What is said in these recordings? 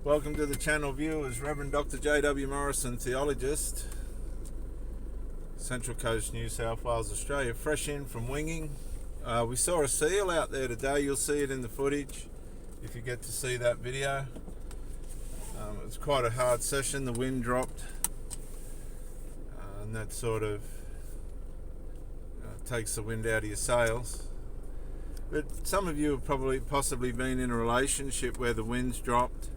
Welcome to the channel viewers. Reverend Dr. J.W. Morrison, theologist, Central Coast, New South Wales, Australia. Fresh in from winging. We saw a seal out there today. You'll see it in the footage if you get to see that video. It was quite a hard session. The wind dropped, and that sort of takes the wind out of your sails. But some of you have possibly been in a relationship where the wind's dropped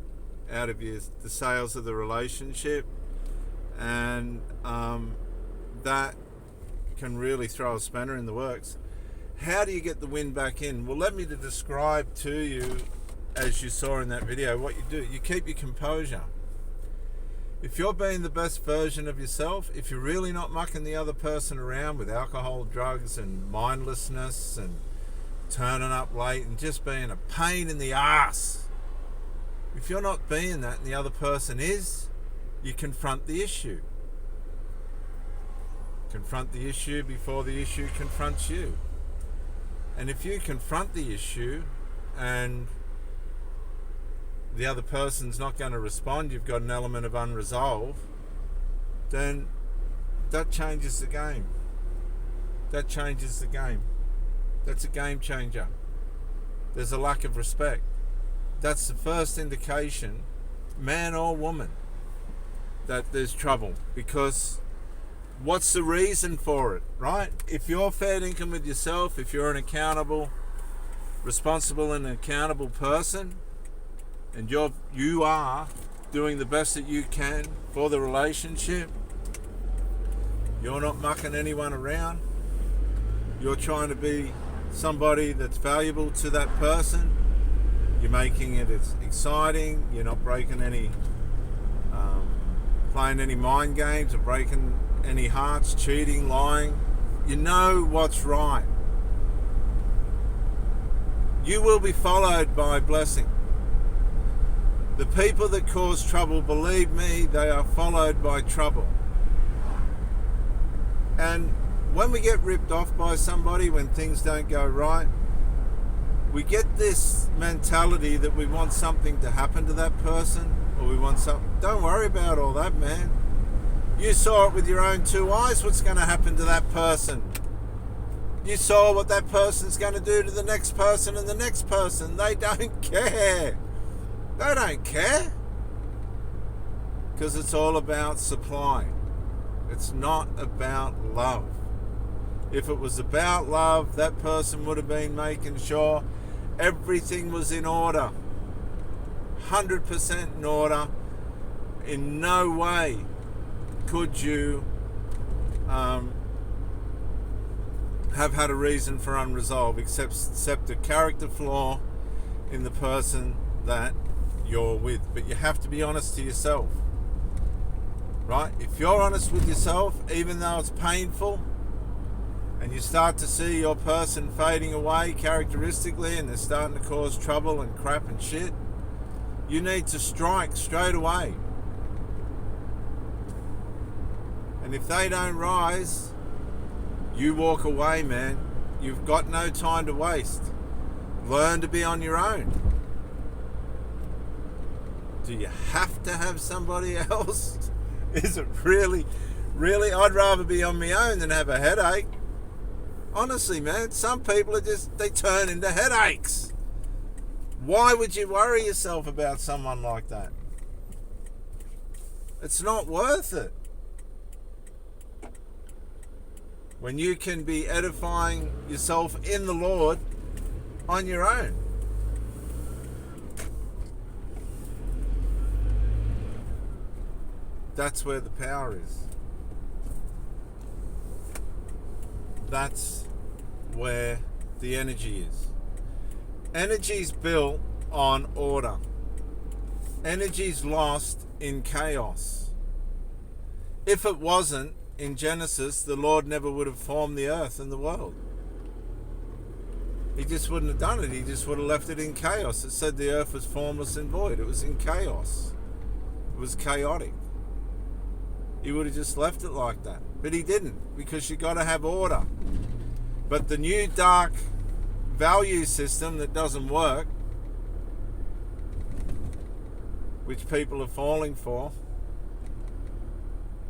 out of the sails of the relationship, and that can really throw a spanner in the works. How do you get the wind back in? Well, let me describe to you, as you saw in that video, what you do. You keep your composure. If you're being the best version of yourself, if you're really not mucking the other person around with alcohol, drugs, and mindlessness, and turning up late, and just being a pain in the ass, if you're not being that and the other person is, you confront the issue. Confront the issue before the issue confronts you. And if you confront the issue and the other person's not going to respond, you've got an element of unresolved, then that changes the game. That changes the game. That's a game changer. There's a lack of respect. That's the first indication, man or woman, that there's trouble. Because what's the reason for it, right? If you're fair income with yourself, if you're an accountable, responsible and accountable person, and you are doing the best that you can for the relationship, you're not mucking anyone around, you're trying to be somebody that's valuable to that person, you're making it exciting, you're not breaking any, playing any mind games or breaking any hearts, cheating, lying. You know what's right. You will be followed by blessing. The people that cause trouble, believe me, they are followed by trouble. And when we get ripped off by somebody, when things don't go right, we get this mentality that we want something to happen to that person, or we want something. Don't worry about all that, man. You saw it with your own two eyes what's going to happen to that person. You saw what that person's going to do to the next person and the next person. They don't care. They don't care. Because it's all about supply. It's not about love. If it was about love, that person would have been making sure everything was in order. 100% in order. In no way could you have had a reason for unresolved except a character flaw in the person that you're with. But you have to be honest to yourself, right? If you're honest with yourself, even though it's painful, and you start to see your person fading away characteristically, and they're starting to cause trouble and crap and shit, you need to strike straight away. And if they don't rise, you walk away, man. You've got no time to waste. Learn to be on your own. Do you have to have somebody else? Is it really? I'd rather be on my own than have a headache. Honestly, man, some people they turn into headaches. Why would you worry yourself about someone like that? It's not worth it. When you can be edifying yourself in the Lord on your own. That's where the power is. That's where the energy is. Energy's built on order. Energy's lost in chaos. If it wasn't, in Genesis, the Lord never would have formed the earth and the world. He just wouldn't have done it. He just would have left it in chaos. It said the earth was formless and void. It was in chaos. It was chaotic. He would have just left it like that. But he didn't, because you got to have order. But the new dark value system that doesn't work which people are falling for,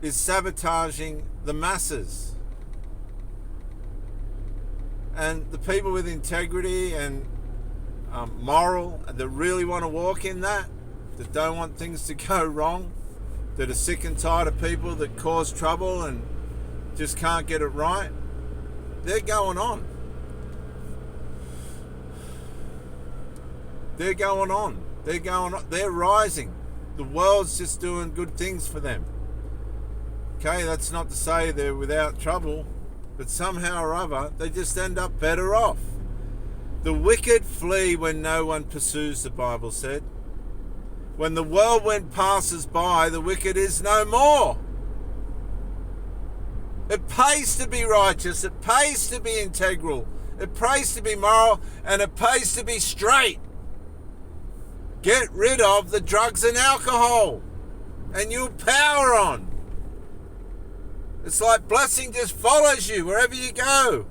is sabotaging the masses. And the people with integrity and moral, that really want to walk in that don't want things to go wrong, that are sick and tired of people that cause trouble and just can't get it right, they're going on. They're going on. They're going on. They're rising. The world's just doing good things for them. Okay, that's not to say they're without trouble, but somehow or other, they just end up better off. The wicked flee when no one pursues, the Bible said. When the whirlwind passes by, the wicked is no more. It pays to be righteous. It pays to be integral. It pays to be moral. And it pays to be straight. Get rid of the drugs and alcohol, and you'll power on. It's like blessing just follows you wherever you go.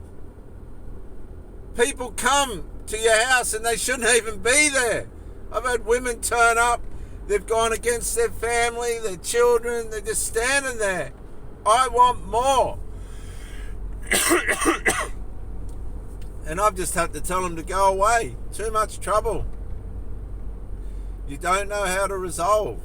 People come to your house and they shouldn't even be there. I've had women turn up. They've gone against their family, their children. They're just standing there. I want more. And I've just had to tell them to go away. Too much trouble. You don't know how to resolve.